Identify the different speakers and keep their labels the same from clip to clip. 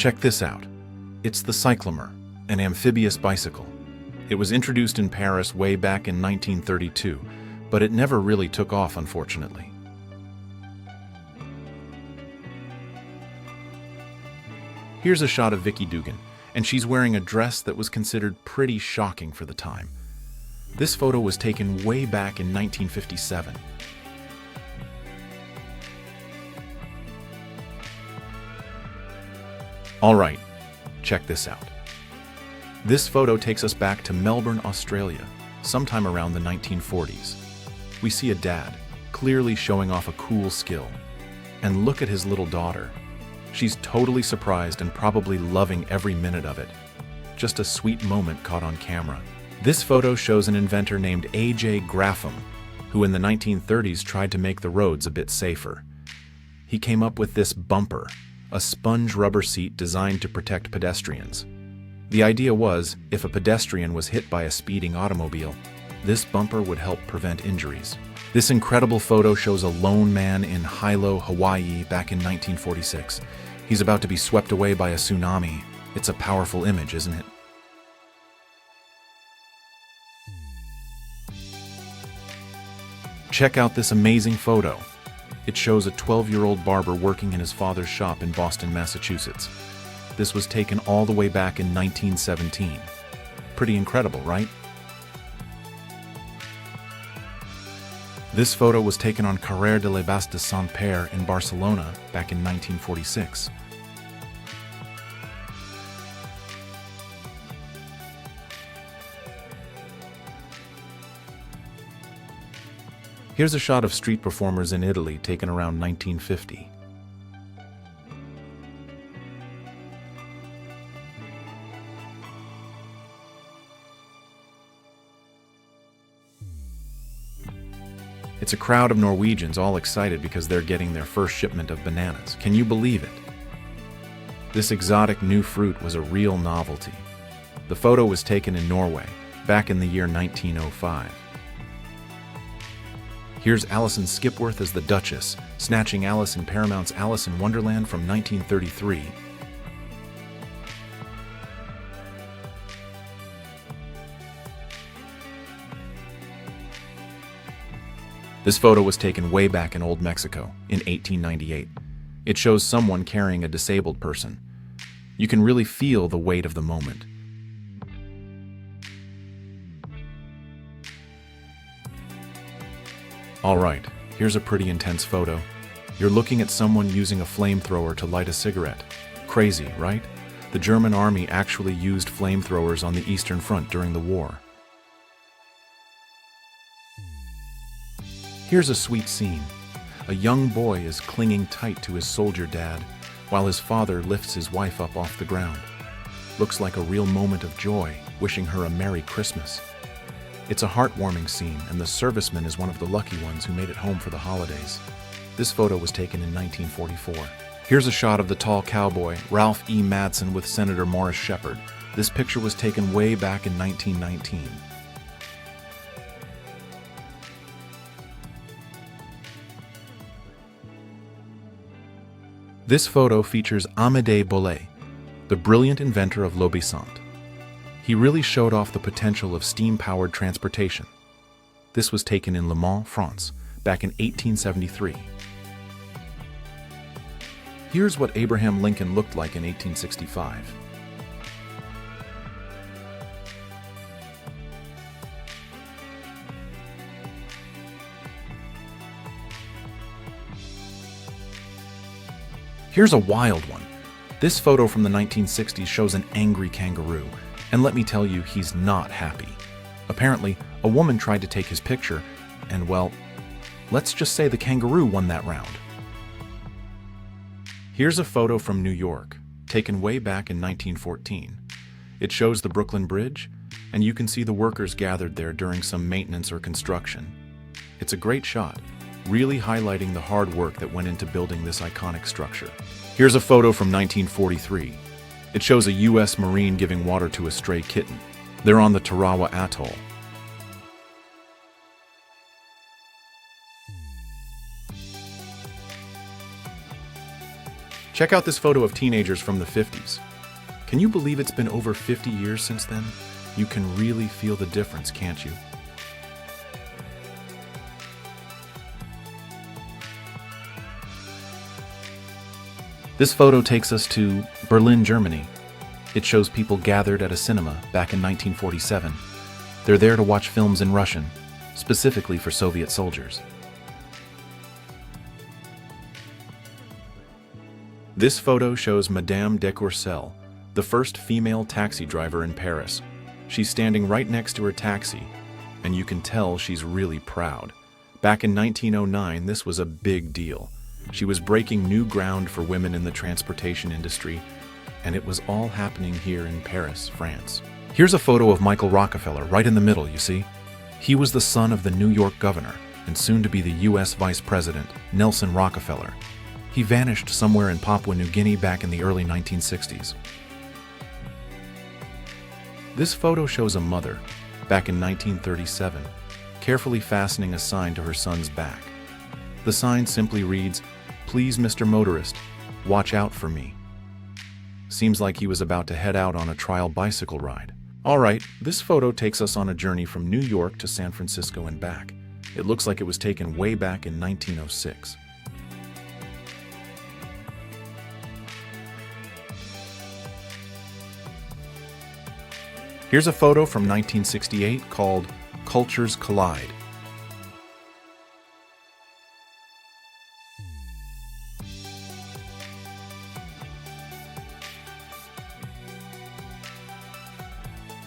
Speaker 1: Check this out. It's the cyclomer, an amphibious bicycle. It was introduced in Paris way back in 1932, but it never really took off, unfortunately. Here's a shot of Vicky Dugan, and she's wearing a dress that was considered pretty shocking for the time. This photo was taken way back in 1957. All right, check this out. This photo takes us back to Melbourne, Australia, sometime around the 1940s. We see a dad, clearly showing off a cool skill. And look at his little daughter. She's totally surprised and probably loving every minute of it. Just a sweet moment caught on camera. This photo shows an inventor named A.J. Graffam, who in the 1930s tried to make the roads a bit safer. He came up with this bumper, a sponge rubber seat designed to protect pedestrians. The idea was, if a pedestrian was hit by a speeding automobile, this bumper would help prevent injuries. This incredible photo shows a lone man in Hilo, Hawaii back in 1946. He's about to be swept away by a tsunami. It's a powerful image, isn't it? Check out this amazing photo. It shows a 12-year-old barber working in his father's shop in Boston, Massachusetts. This was taken all the way back in 1917. Pretty incredible, right? This photo was taken on Carrer de la Bas de Sant Pere in Barcelona back in 1946. Here's a shot of street performers in Italy taken around 1950. It's a crowd of Norwegians all excited because they're getting their first shipment of bananas. Can you believe it? This exotic new fruit was a real novelty. The photo was taken in Norway, back in the year 1905. Here's Alison Skipworth as the Duchess, snatching Alice in Paramount's Alice in Wonderland from 1933. This photo was taken way back in Old Mexico, in 1898. It shows someone carrying a disabled person. You can really feel the weight of the moment. All right, here's a pretty intense photo. You're looking at someone using a flamethrower to light a cigarette. Crazy, right? The German army actually used flamethrowers on the Eastern Front during the war. Here's a sweet scene. A young boy is clinging tight to his soldier dad, while his father lifts his wife up off the ground. Looks like a real moment of joy, wishing her a Merry Christmas. It's a heartwarming scene, and the serviceman is one of the lucky ones who made it home for the holidays. This photo was taken in 1944. Here's a shot of the tall cowboy, Ralph E. Madsen, with Senator Morris Shepherd. This picture was taken way back in 1919. This photo features Amédée Bollée, the brilliant inventor of l'obéissant. He really showed off the potential of steam-powered transportation. This was taken in Le Mans, France, back in 1873. Here's what Abraham Lincoln looked like in 1865. Here's a wild one. This photo from the 1960s shows an angry kangaroo, and let me tell you, he's not happy. Apparently, a woman tried to take his picture, and well, let's just say the kangaroo won that round. Here's a photo from New York, taken way back in 1914. It shows the Brooklyn Bridge, and you can see the workers gathered there during some maintenance or construction. It's a great shot, really highlighting the hard work that went into building this iconic structure. Here's a photo from 1943. It shows a U.S. Marine giving water to a stray kitten. They're on the Tarawa Atoll. Check out this photo of teenagers from the 50s. Can you believe it's been over 50 years since then? You can really feel the difference, can't you? This photo takes us to Berlin, Germany. It shows people gathered at a cinema back in 1947. They're there to watch films in Russian, specifically for Soviet soldiers. This photo shows Madame de Courcelles, the first female taxi driver in Paris. She's standing right next to her taxi, and you can tell she's really proud. Back in 1909, this was a big deal. She was breaking new ground for women in the transportation industry, and it was all happening here in Paris, France. Here's a photo of Michael Rockefeller, right in the middle, you see? He was the son of the New York governor, and soon to be the U.S. Vice President, Nelson Rockefeller. He vanished somewhere in Papua New Guinea back in the early 1960s. This photo shows a mother, back in 1937, carefully fastening a sign to her son's back. The sign simply reads, "Please, Mr. Motorist, watch out for me." Seems like he was about to head out on a trial bicycle ride. All right, this photo takes us on a journey from New York to San Francisco and back. It looks like it was taken way back in 1906. Here's a photo from 1968 called Cultures Collide.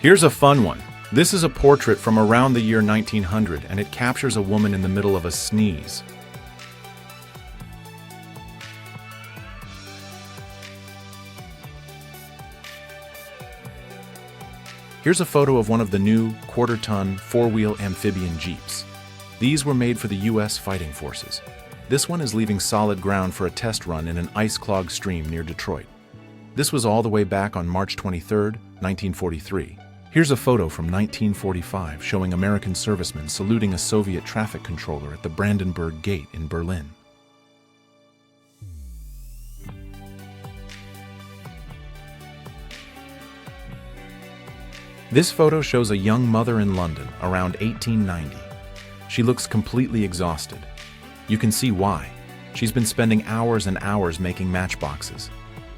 Speaker 1: Here's a fun one. This is a portrait from around the year 1900, and it captures a woman in the middle of a sneeze. Here's a photo of one of the new quarter-ton, four-wheel amphibian Jeeps. These were made for the U.S. fighting forces. This one is leaving solid ground for a test run in an ice-clogged stream near Detroit. This was all the way back on March 23, 1943. Here's a photo from 1945 showing American servicemen saluting a Soviet traffic controller at the Brandenburg Gate in Berlin. This photo shows a young mother in London around 1890. She looks completely exhausted. You can see why. She's been spending hours and hours making matchboxes.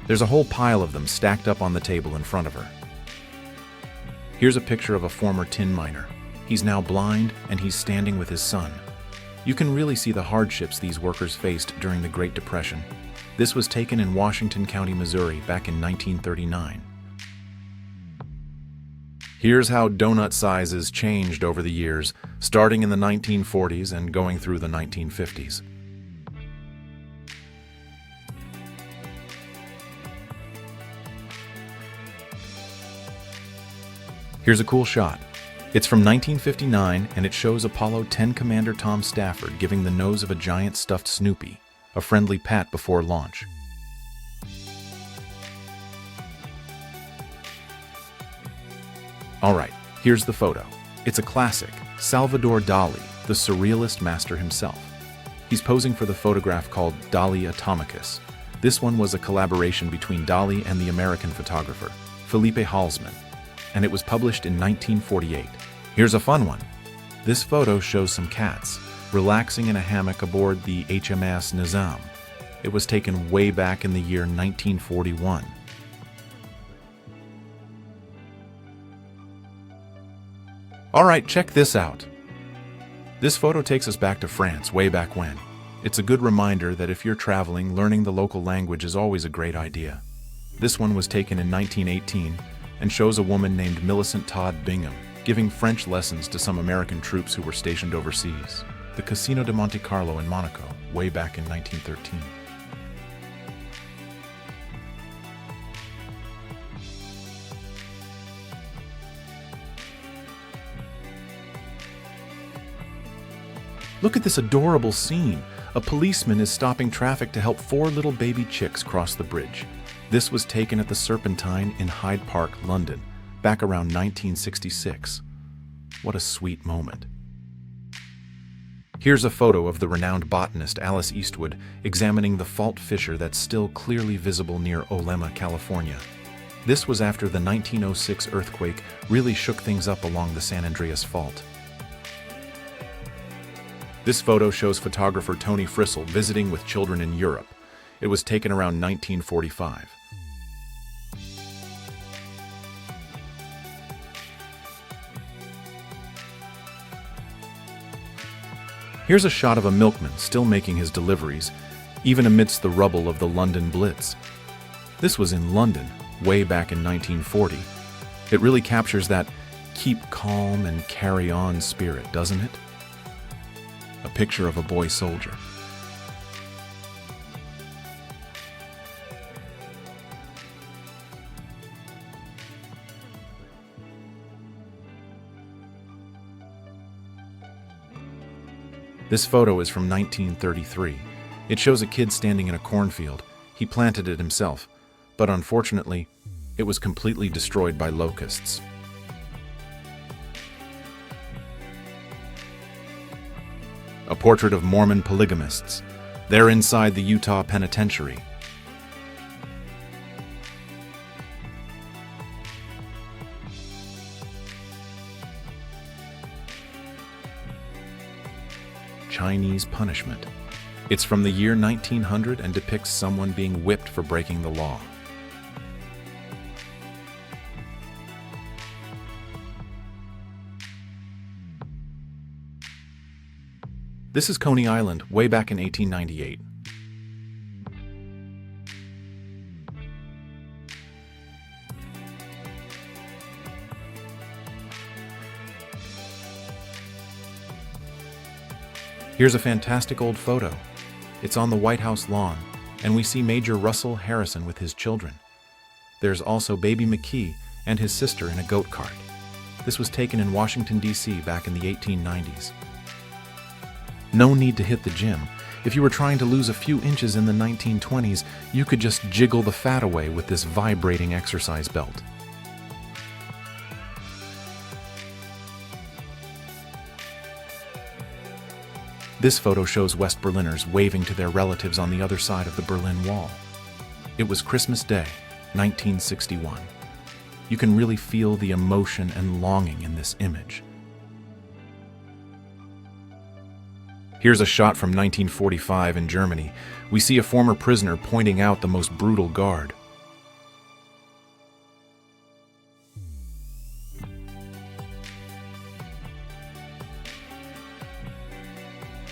Speaker 1: There's a whole pile of them stacked up on the table in front of her. Here's a picture of a former tin miner. He's now blind, and he's standing with his son. You can really see the hardships these workers faced during the Great Depression. This was taken in Washington County, Missouri, back in 1939. Here's how donut sizes changed over the years, starting in the 1940s and going through the 1950s. Here's a cool shot. It's from 1959, and it shows Apollo 10 Commander Tom Stafford giving the nose of a giant stuffed Snoopy a friendly pat before launch. All right, here's the photo. It's a classic, Salvador Dali, the surrealist master himself. He's posing for the photograph called Dali Atomicus. This one was a collaboration between Dali and the American photographer, Felipe Halsman, and it was published in 1948. Here's a fun one. This photo shows some cats relaxing in a hammock aboard the HMS Nizam. It was taken way back in the year 1941. All right, check this out. This photo takes us back to France, way back when. It's a good reminder that if you're traveling, learning the local language is always a great idea. This one was taken in 1918 and shows a woman named Millicent Todd Bingham giving French lessons to some American troops who were stationed overseas. The Casino de Monte Carlo in Monaco, way back in 1913. Look at this adorable scene. A policeman is stopping traffic to help 4 little baby chicks cross the bridge. This was taken at the Serpentine in Hyde Park, London, back around 1966. What a sweet moment. Here's a photo of the renowned botanist Alice Eastwood examining the fault fissure that's still clearly visible near Olema, California. This was after the 1906 earthquake really shook things up along the San Andreas Fault. This photo shows photographer Tony Frissell visiting with children in Europe. It was taken around 1945. Here's a shot of a milkman still making his deliveries, even amidst the rubble of the London Blitz. This was in London, way back in 1940. It really captures that keep calm and carry on spirit, doesn't it? A picture of a boy soldier. This photo is from 1933. It shows a kid standing in a cornfield. He planted it himself, but unfortunately, it was completely destroyed by locusts. A portrait of Mormon polygamists. They're inside the Utah Penitentiary. Chinese punishment. It's from the year 1900 and depicts someone being whipped for breaking the law. This is Coney Island, way back in 1898. Here's a fantastic old photo. It's on the White House lawn, and we see Major Russell Harrison with his children. There's also baby McKee and his sister in a goat cart. This was taken in Washington, D.C. back in the 1890s. No need to hit the gym. If you were trying to lose a few inches in the 1920s, you could just jiggle the fat away with this vibrating exercise belt. This photo shows West Berliners waving to their relatives on the other side of the Berlin Wall. It was Christmas Day, 1961. You can really feel the emotion and longing in this image. Here's a shot from 1945 in Germany. We see a former prisoner pointing out the most brutal guard.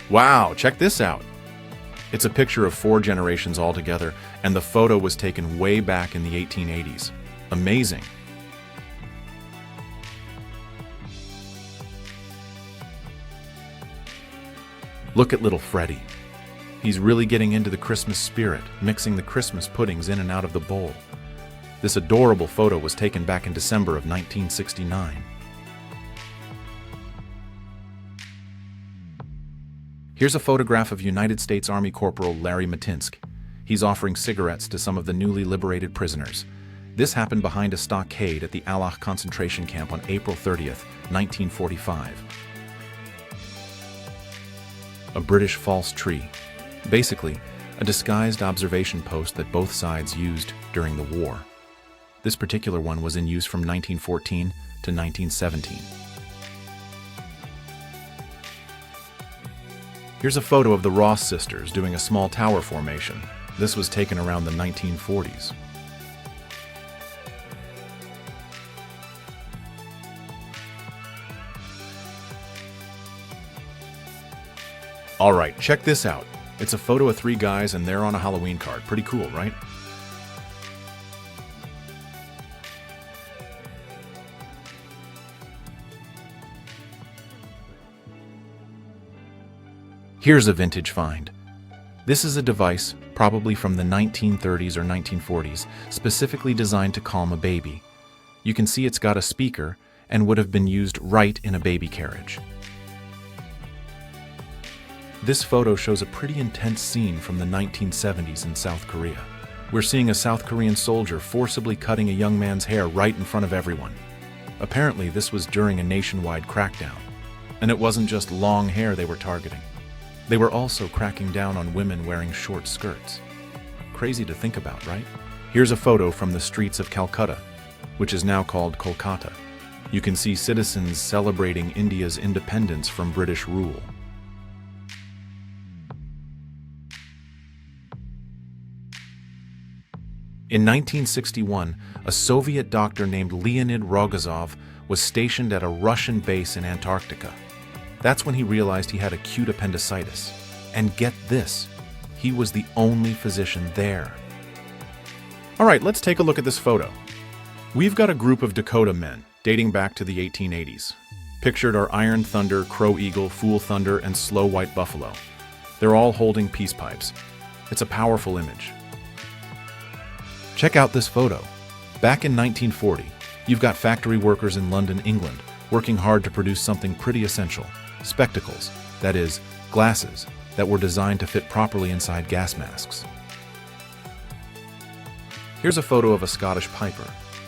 Speaker 1: Wow, check this out. It's a picture of 4 generations all together, and the photo was taken way back in the 1880s. Amazing. Look at little Freddie. He's really getting into the Christmas spirit, mixing the Christmas puddings in and out of the bowl. This adorable photo was taken back in December of 1969. Here's a photograph of United States Army Corporal Larry Matinsk. He's offering cigarettes to some of the newly liberated prisoners. This happened behind a stockade at the Allach concentration camp on April 30th, 1945. A British false tree. Basically, a disguised observation post that both sides used during the war. This particular one was in use from 1914 to 1917. Here's a photo of the Ross sisters doing a small tower formation. This was taken around the 1940s. All right, check this out. It's a photo of 3 guys and they're on a Halloween card. Pretty cool, right? Here's a vintage find. This is a device, probably from the 1930s or 1940s, specifically designed to calm a baby. You can see it's got a speaker and would have been used right in a baby carriage. This photo shows a pretty intense scene from the 1970s in South Korea. We're seeing a South Korean soldier forcibly cutting a young man's hair right in front of everyone. Apparently, this was during a nationwide crackdown. And it wasn't just long hair they were targeting. They were also cracking down on women wearing short skirts. Crazy to think about, right? Here's a photo from the streets of Calcutta, which is now called Kolkata. You can see citizens celebrating India's independence from British rule. In 1961, a Soviet doctor named Leonid Rogozov was stationed at a Russian base in Antarctica. That's when he realized he had acute appendicitis. And get this, he was the only physician there. All right, let's take a look at this photo. We've got a group of Dakota men dating back to the 1880s. Pictured are Iron Thunder, Crow Eagle, Fool Thunder, and Slow White Buffalo. They're all holding peace pipes. It's a powerful image. Check out this photo. Back in 1940, you've got factory workers in London, England, working hard to produce something pretty essential: spectacles, that is, glasses, that were designed to fit properly inside gas masks. Here's a photo of a Scottish piper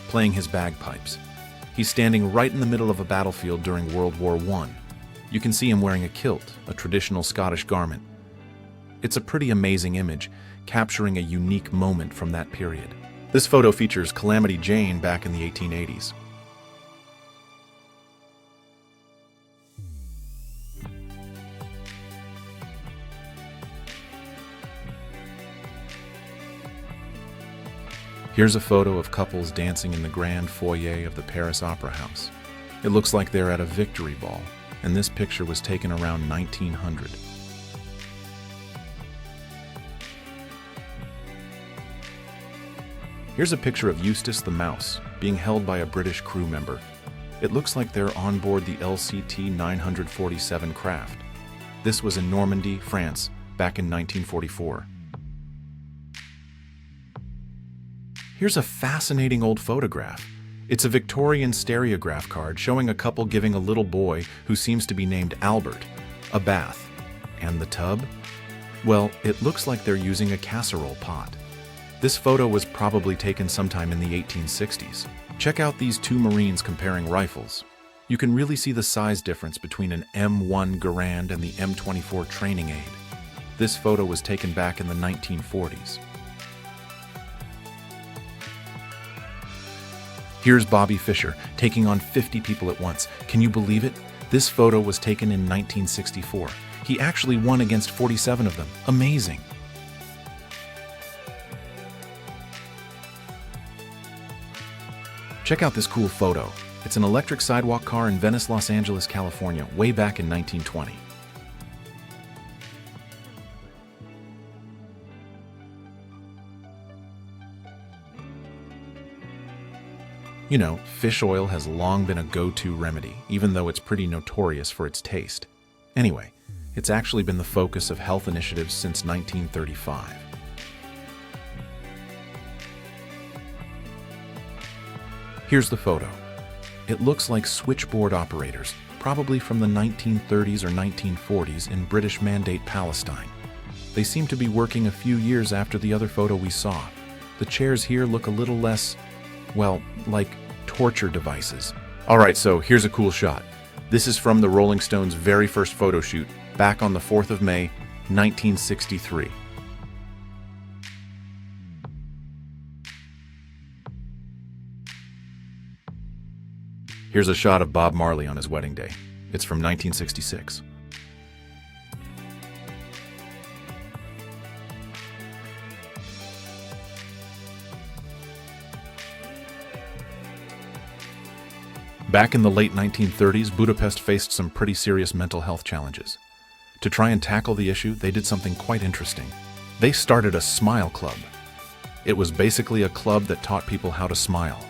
Speaker 1: playing his bagpipes. He's standing right in the middle of a battlefield during World War I. You can see him wearing a kilt, a traditional Scottish garment. It's a pretty amazing image, capturing a unique moment from that period. This photo features Calamity Jane back in the 1880s. Here's a photo of couples dancing in the grand foyer of the Paris Opera House. It looks like they're at a victory ball, and this picture was taken around 1900. Here's a picture of Eustace the Mouse being held by a British crew member. It looks like they're on board the LCT 947 craft. This was in Normandy, France, back in 1944. Here's a fascinating old photograph. It's a Victorian stereograph card showing a couple giving a little boy, who seems to be named Albert, a bath. And the tub? Well, it looks like they're using a casserole pot. This photo was probably taken sometime in the 1860s. Check out these two Marines comparing rifles. You can really see the size difference between an M1 Garand and the M24 training aid. This photo was taken back in the 1940s. Here's Bobby Fischer taking on 50 people at once. Can you believe it? This photo was taken in 1964. He actually won against 47 of them. Amazing. Check out this cool photo. It's an electric sidewalk car in Venice, Los Angeles, California, way back in 1920. You know, fish oil has long been a go-to remedy, even though it's pretty notorious for its taste. Anyway, it's actually been the focus of health initiatives since 1935. Here's the photo. It looks like switchboard operators, probably from the 1930s or 1940s in British Mandate Palestine. They seem to be working a few years after the other photo we saw. The chairs here look a little less, well, like torture devices. Alright, so here's a cool shot. This is from the Rolling Stones' very first photo shoot, back on the 4th of May, 1963. Here's a shot of Bob Marley on his wedding day. It's from 1966. Back in the late 1930s, Budapest faced some pretty serious mental health challenges. To try and tackle the issue, they did something quite interesting. They started a smile club. It was basically a club that taught people how to smile.